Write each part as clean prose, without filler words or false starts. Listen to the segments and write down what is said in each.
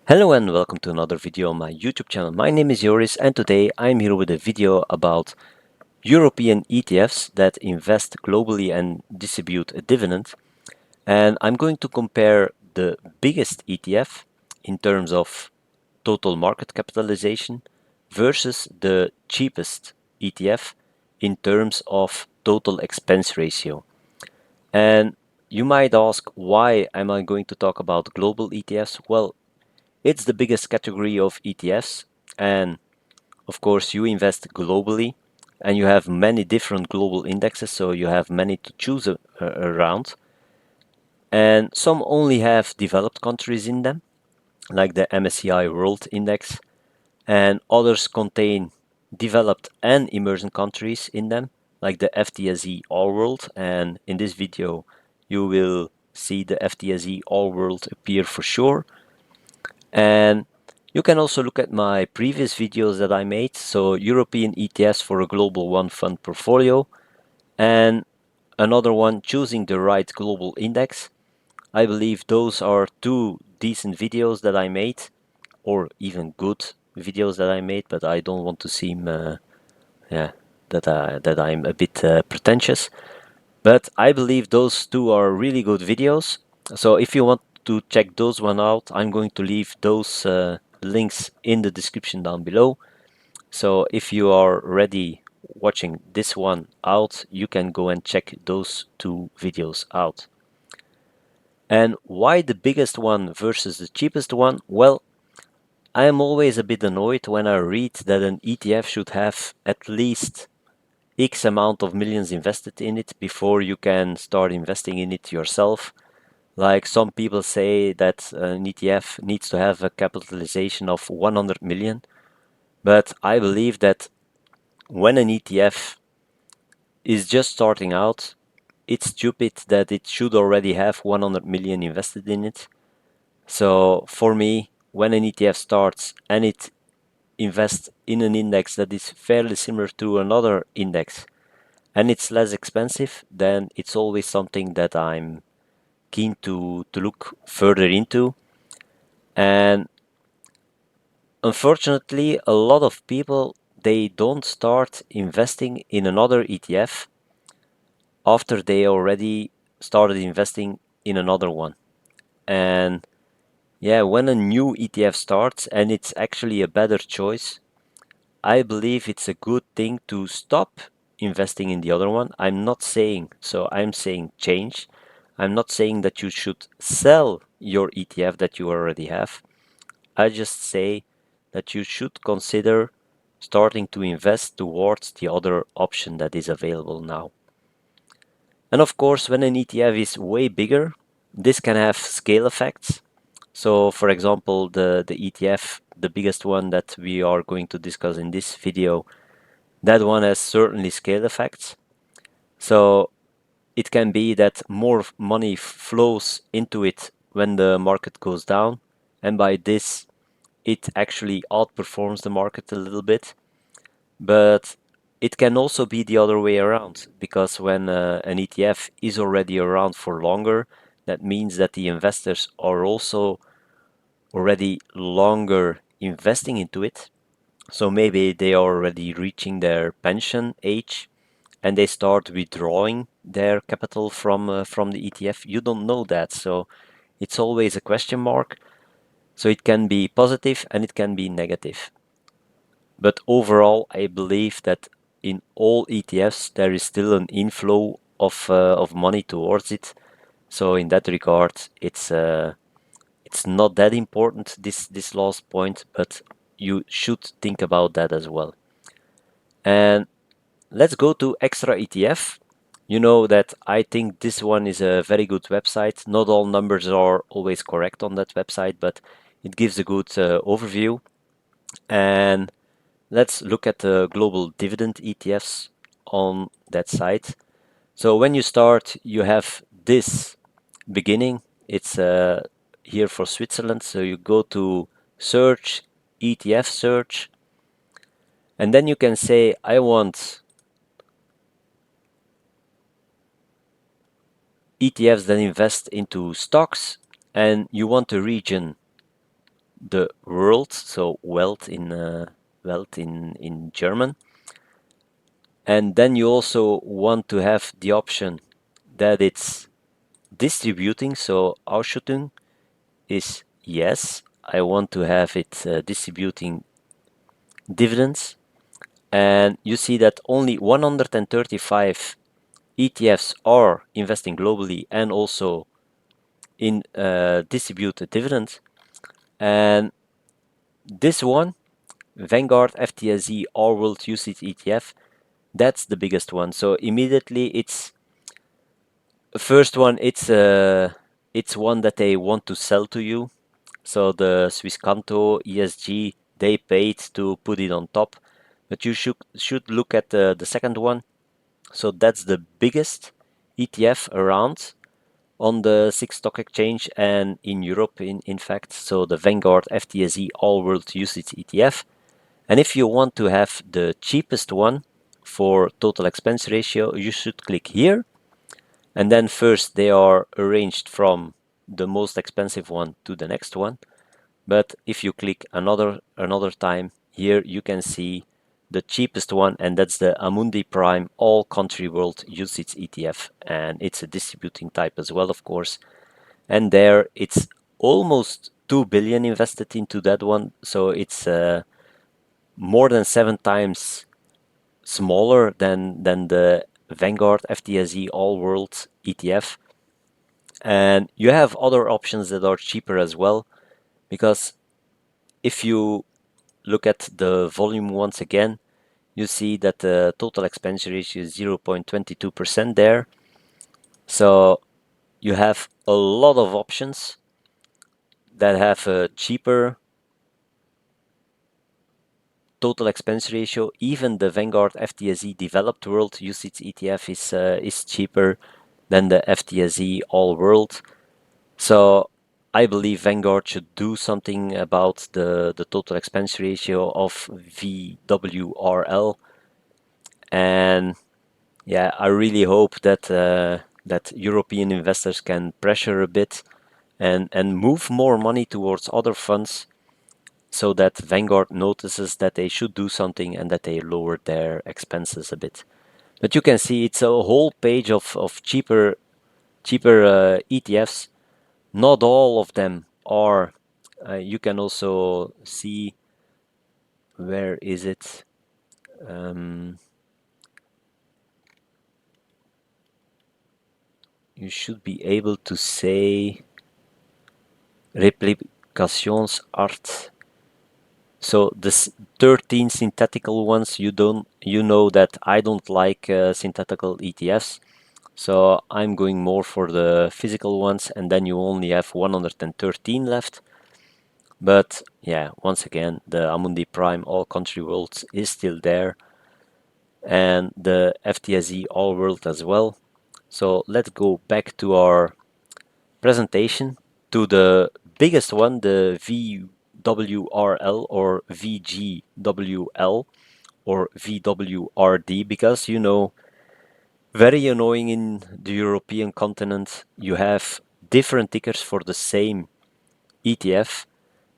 Hello and welcome to another video on my YouTube channel. My name is Joris and today I'm here with a video about European ETFs that invest globally and distribute a dividend. And I'm going to compare the biggest ETF in terms of total market capitalization versus the cheapest ETF in terms of total expense ratio. And you might ask, why am I going to talk about global ETFs? Well, it's the biggest category of ETFs, and of course, you invest globally and you have many different global indexes, so you have many to choose around. And some only have developed countries in them, like the MSCI World Index, and others contain developed and emerging countries in them, like the FTSE All World. And in this video, you will see the FTSE All World appear for sure. And you can also look at my previous videos that I made, so European ETFs for a global one fund portfolio, and another one, choosing the right global index. I believe those are two decent videos that I made, or even good videos that I made, but I don't want to seem that I'm a bit pretentious. But I believe those two are really good videos. So if you want to check those one out, I'm going to leave those links in the description down below. So if you are already watching this one out, you can go and check those two videos out. And why the biggest one versus the cheapest one? Well, I am always a bit annoyed when I read that an ETF should have at least X amount of millions invested in it before you can start investing in it yourself. Like some people say that an ETF needs to have a capitalization of 100 million, but I believe that when an ETF is just starting out, it's stupid that it should already have 100 million invested in it. So for me, when an ETF starts and it invests in an index that is fairly similar to another index and it's less expensive, then it's always something that I'm keen to look further into. And unfortunately, a lot of people, they don't start investing in another ETF after they already started investing in another one. And yeah, when a new ETF starts and it's actually a better choice, I believe it's a good thing to stop investing in the other one. I'm not saying so, I'm saying change. I'm not saying that you should sell your ETF that you already have. I just say that you should consider starting to invest towards the other option that is available now. And of course, when an ETF is way bigger, this can have scale effects. So for example, the ETF, the biggest one that we are going to discuss in this video, that one has certainly scale effects. So it can be that more money flows into it when the market goes down, and by this it actually outperforms the market a little bit. But it can also be the other way around, because when an ETF is already around for longer, that means that the investors are also already longer investing into it. So maybe they are already reaching their pension age and they start withdrawing their capital from the ETF. You don't know that, so it's always a question mark. So it can be positive and it can be negative. But overall, I believe that in all ETFs there is still an inflow of money towards it. So in that regard, it's not that important, this last point, but you should think about that as well. And let's go to ExtraETF. You know that I think this one is a very good website. Not all numbers are always correct on that website, but it gives a good overview. And let's look at the global dividend ETFs on that site. So when you start, you have this beginning. It's here for Switzerland. So you go to search, ETF search, and then you can say, I want ETFs that invest into stocks, and you want a region the world, so wealth in German. And then you also want to have the option that it's distributing. So Ausschüttung is yes, I want to have it distributing dividends. And you see that only 135 ETFs are investing globally and also in distributed dividends. And this one, Vanguard FTSE All World UCITS ETF, that's the biggest one. So immediately it's first one. It's one that they want to sell to you. So the Swisscanto ESG, they paid to put it on top, but you should look at the second one. So that's the biggest ETF around on the SIX stock exchange and in Europe in fact. So the Vanguard FTSE All World UCITS ETF. And if you want to have the cheapest one for total expense ratio, you should click here. And then first they are arranged from the most expensive one to the next one. But if you click another time, here you can see the cheapest one, and that's the Amundi Prime All Country World UCITS ETF, and it's a distributing type as well, of course. And there it's almost 2 billion invested into that one, so it's more than 7 times smaller than the Vanguard FTSE All World ETF. And you have other options that are cheaper as well, because if you look at the volume once again, you see that the total expense ratio is 0.22% there. So you have a lot of options that have a cheaper total expense ratio. Even the Vanguard FTSE Developed World UCITS ETF is cheaper than the FTSE All World. So I believe Vanguard should do something about the total expense ratio of VWRL. And yeah, I really hope that that European investors can pressure a bit and move more money towards other funds, so that Vanguard notices that they should do something and that they lower their expenses a bit. But you can see it's a whole page of cheaper ETFs. Not all of them are. You can also see, where is it? You should be able to say Replicationsart. So this 13 synthetical ones, you know that I don't like synthetical ETFs. So I'm going more for the physical ones, and then you only have 113 left. But yeah, once again, the Amundi Prime All Country Worlds is still there, and the FTSE All World as well. So let's go back to our presentation, to the biggest one, the VWRL or VGWL or VWRD, because very annoying in the European continent, you have different tickers for the same ETF.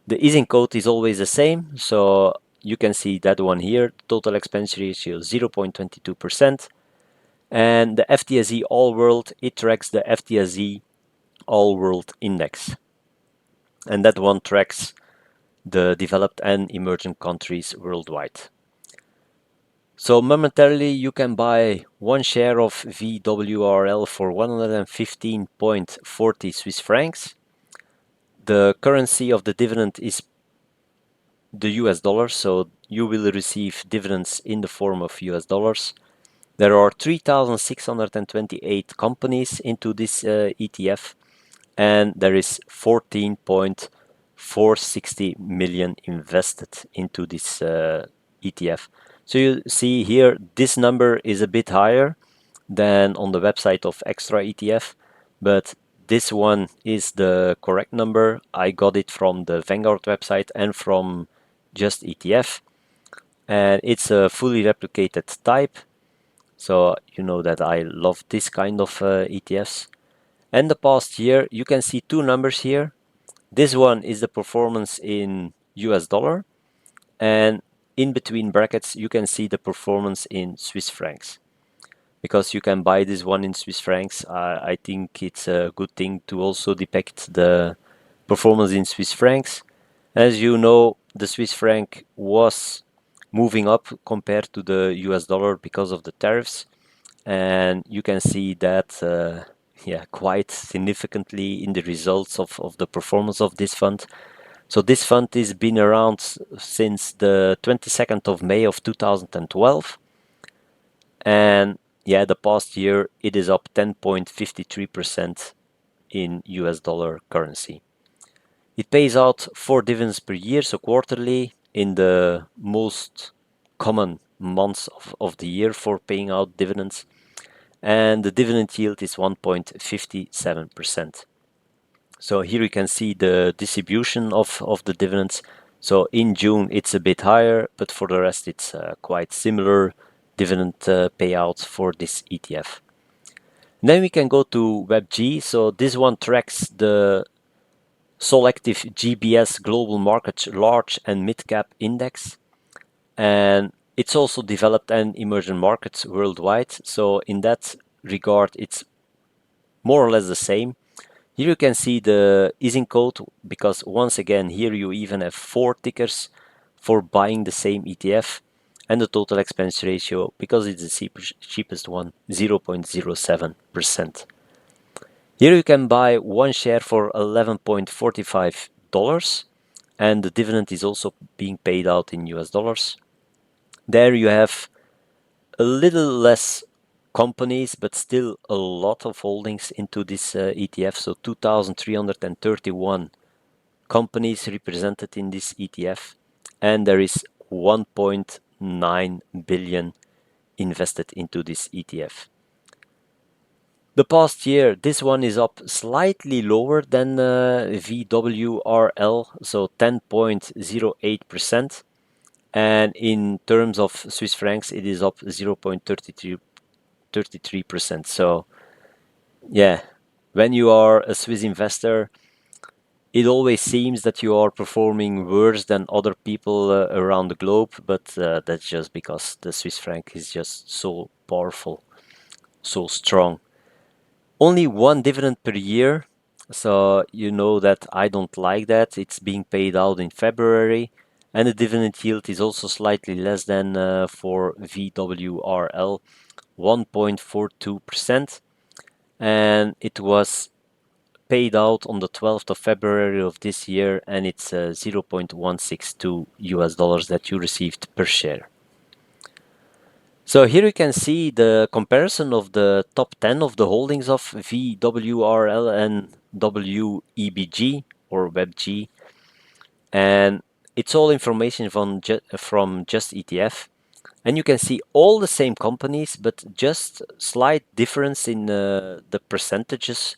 The ISIN code is always the same, so you can see that one here, total expense ratio 0.22%. And the FTSE All World, it tracks the FTSE All World Index. And that one tracks the developed and emerging countries worldwide. So momentarily you can buy one share of VWRL for 115.40 Swiss francs. The currency of the dividend is the US dollar, so you will receive dividends in the form of US dollars. There are 3,628 companies into this ETF, and there is 14.460 million invested into this ETF. So you see here, this number is a bit higher than on the website of ExtraETF, but this one is the correct number. I got it from the Vanguard website and from Just ETF, and it's a fully replicated type. So you know that I love this kind of ETFs. And the past year, you can see two numbers here. This one is the performance in US dollar, and in between brackets you can see the performance in Swiss francs. Because you can buy this one in Swiss francs, I think it's a good thing to also depict the performance in Swiss francs. As you know, the Swiss franc was moving up compared to the US dollar because of the tariffs, and you can see that quite significantly in the results of the performance of this fund. So this fund has been around since the 22nd of May of 2012, and yeah, the past year it is up 10.53% in US dollar currency. It pays out 4 dividends per year, so quarterly, in the most common months of the year for paying out dividends. And the dividend yield is 1.57%. So here you can see the distribution of the dividends. So in June it's a bit higher, but for the rest it's quite similar dividend payouts for this ETF. Then we can go to WEBG. So this one tracks the selective GBS Global Markets Large and Mid Cap Index, and it's also developed and emerging markets worldwide. So in that regard, it's more or less the same. Here you can see the easing code, because once again here you even have 4 tickers for buying the same ETF, and the total expense ratio, because it's the cheapest one, 0.07%. Here you can buy one share for $11.45, and the dividend is also being paid out in US dollars. There you have a little less companies, but still a lot of holdings into this ETF. So 2,331 companies represented in this ETF, and there is 1.9 billion invested into this ETF. The past year, this one is up slightly lower than VWRL, so 10.08%. And in terms of Swiss francs, it is up 0.33%. So yeah, when you are a Swiss investor, it always seems that you are performing worse than other people around the globe, but that's just because the Swiss franc is just so powerful, so strong. Only one dividend per year, so you know that I don't like that. It's being paid out in February, and the dividend yield is also slightly less than for VWRL, 1.42%, and it was paid out on the 12th of February of this year, and it's 0.162 US dollars that you received per share. So here you can see the comparison of the top 10 of the holdings of VWRL and WEBG or WebG, and it's all information from Just ETF, and you can see all the same companies, but just slight difference in the percentages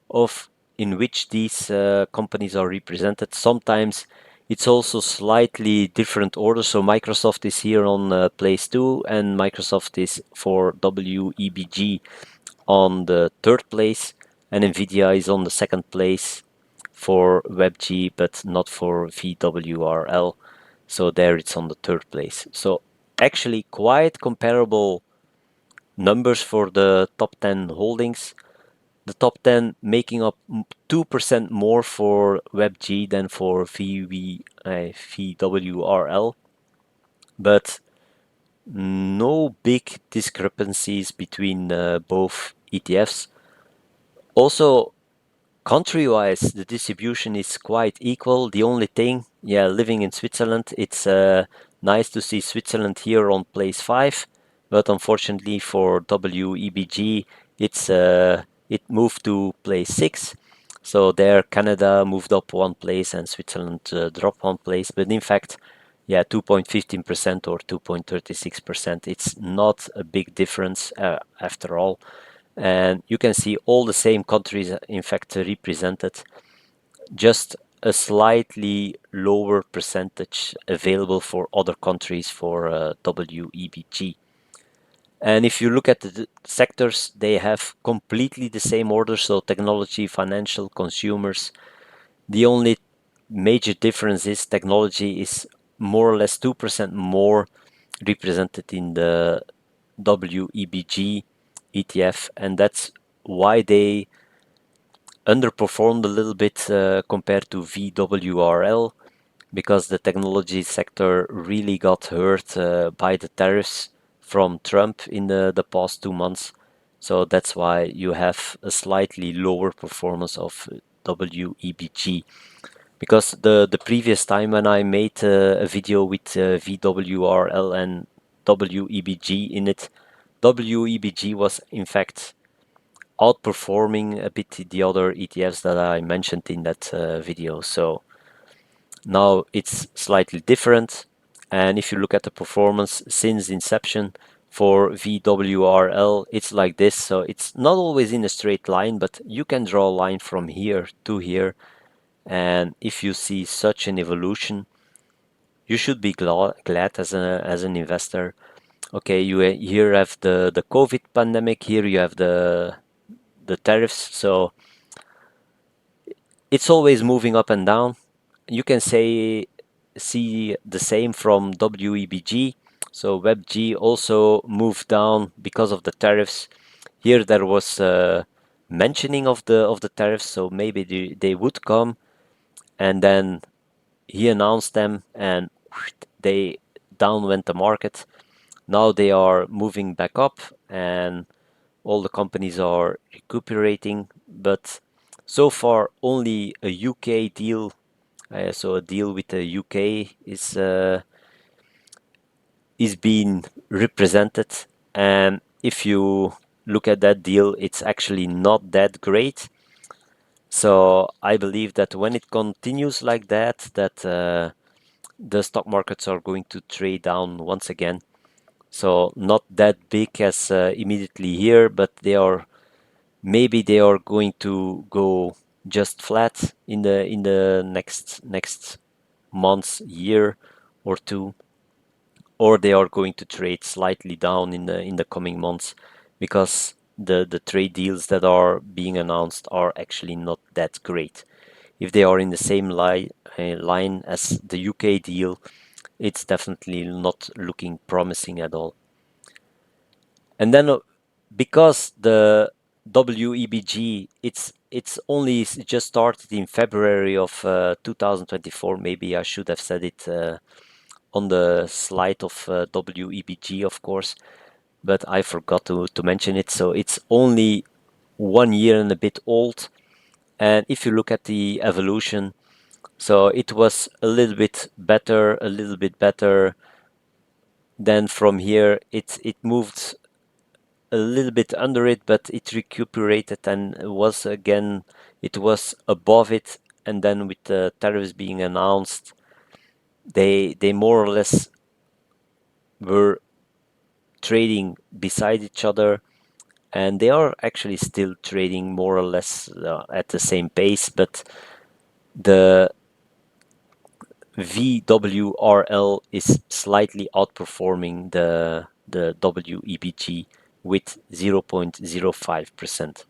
of in which these companies are represented. Sometimes it's also slightly different orders. So Microsoft is here on place 2, and Microsoft is for WEBG on the 3rd place, and Nvidia is on the 2nd place for WebG, but not for VWRL. So there it's on the 3rd place. So actually quite comparable numbers for the top 10 holdings. The top 10 making up 2% more for WebG than for VWRL, but no big discrepancies between both ETFs. Also, country-wise, the distribution is quite equal. The only thing, living in Switzerland, it's nice to see Switzerland here on place 5, but unfortunately for WEBG, it moved to place 6. So there, Canada moved up 1 place and Switzerland dropped 1 place. But in fact, 2.15% or 2.36%. It's not a big difference after all. And you can see all the same countries, in fact, represented, just a slightly lower percentage available for other countries for WEBG. And if you look at the sectors, they have completely the same order. So technology, financial, consumers, The only major difference is technology is more or less 2% more represented in the WEBG ETF, and that's why they underperformed a little bit compared to VWRL, because the technology sector really got hurt by the tariffs from Trump in the past 2 months. So that's why you have a slightly lower performance of WEBG. Because the previous time when I made a video with VWRL and WEBG in it, WEBG was in fact outperforming a bit the other ETFs that I mentioned in that video. So now it's slightly different. And if you look at the performance since inception for VWRL, it's like this. So it's not always in a straight line, but you can draw a line from here to here. And if you see such an evolution, you should be glad as an investor. Okay, you here have the COVID pandemic, here you have the tariffs, so it's always moving up and down. You can see the same from WEBG. So WebG also moved down because of the tariffs. Here there was mentioning of the tariffs, so maybe they would come, and then he announced them, and they down went the market. Now they are moving back up, and all the companies are recuperating, but so far only a UK deal, so a deal with the UK is being represented, and if you look at that deal, it's actually not that great. So I believe that when it continues like that, the stock markets are going to trade down once again. So not that big as immediately here, but maybe they are going to go just flat in the next months, year or two, or they are going to trade slightly down in the coming months, because the trade deals that are being announced are actually not that great. If they are in the same line as the UK deal, it's definitely not looking promising at all. And then because the WEBG, it's only just started in February of 2024. Maybe I should have said it on the slide of WEBG, of course, but I forgot to mention it. So it's only 1 year and a bit old. And if you look at the evolution, so it was a little bit better. Then from here, it moved a little bit under it, but it recuperated and it was above it. And then with the tariffs being announced, they more or less were trading beside each other, and they are actually still trading more or less at the same pace, but the VWRL is slightly outperforming the WEBG with 0.05%.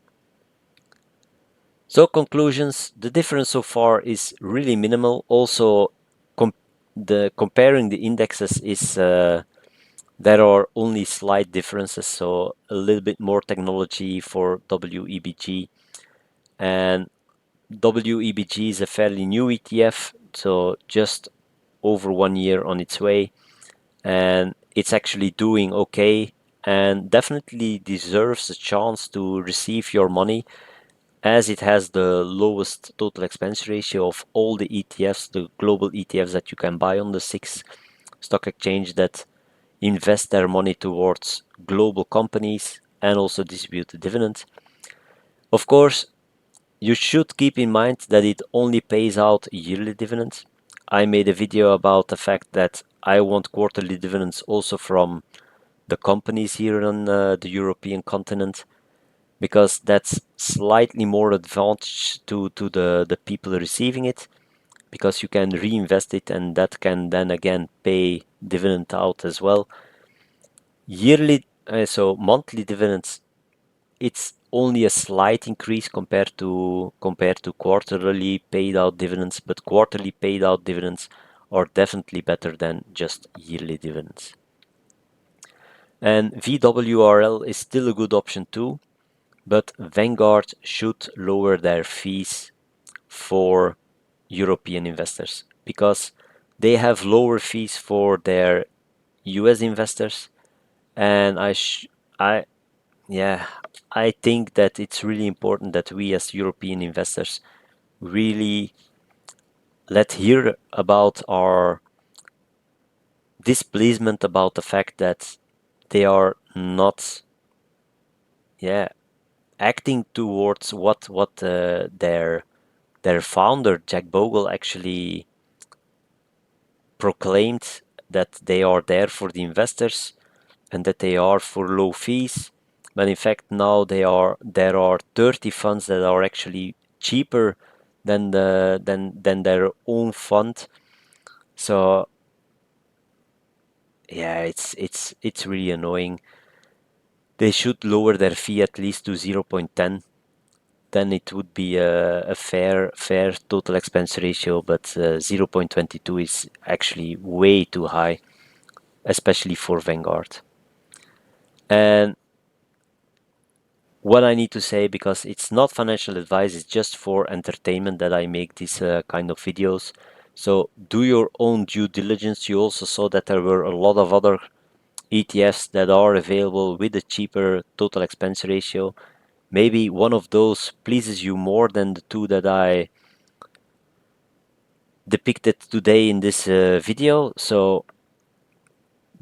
So conclusions, the difference so far is really minimal. Also, comparing the indexes is there are only slight differences, so a little bit more technology for WEBG, and WEBG is a fairly new ETF, so just over 1 year on its way, and it's actually doing okay and definitely deserves a chance to receive your money, as it has the lowest total expense ratio of all the ETFs, the global ETFs that you can buy on the SIX stock exchange that invest their money towards global companies and also distribute the dividend. Of course, you should keep in mind that it only pays out yearly dividends. I made a video about the fact that I want quarterly dividends also from the companies here on the European continent, because that's slightly more advantage to the people receiving it, because you can reinvest it and that can then again pay dividend out as well. Yearly, so monthly dividends, it's only a slight increase compared to quarterly paid out dividends, but quarterly paid out dividends are definitely better than just yearly dividends. And VWRL is still a good option too, but Vanguard should lower their fees for European investors because they have lower fees for their US investors, and I yeah, I think that it's really important that we as European investors really let hear about our displeasement about the fact that they are not, yeah, acting towards what their founder Jack Bogle actually proclaimed, that they are there for the investors and that they are for low fees. But in fact, now there are 30 funds that are actually cheaper than their own fund. So yeah, it's really annoying. They should lower their fee at least to 0.10. Then it would be a fair total expense ratio, but 0.22 is actually way too high, especially for Vanguard. And what I need to say, because it's not financial advice, it's just for entertainment that I make these kind of videos. So do your own due diligence. You also saw that there were a lot of other ETFs that are available with a cheaper total expense ratio. Maybe one of those pleases you more than the two that I depicted today in this video. So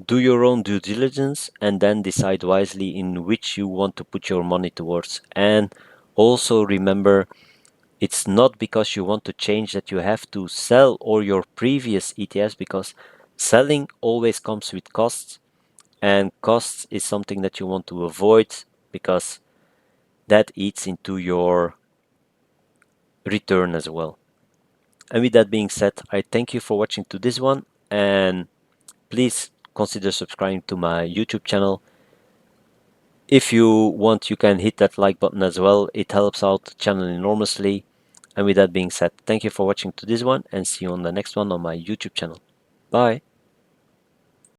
do your own due diligence and then decide wisely in which you want to put your money towards. And also remember, it's not because you want to change that you have to sell all your previous ETFs, because selling always comes with costs, and costs is something that you want to avoid because that eats into your return as well. And with that being said, I thank you for watching to this one, and please consider subscribing to my YouTube channel. If you want, you can hit that like button as well. It helps out the channel enormously. And with that being said, thank you for watching to this one, and see you on the next one on my YouTube channel. Bye.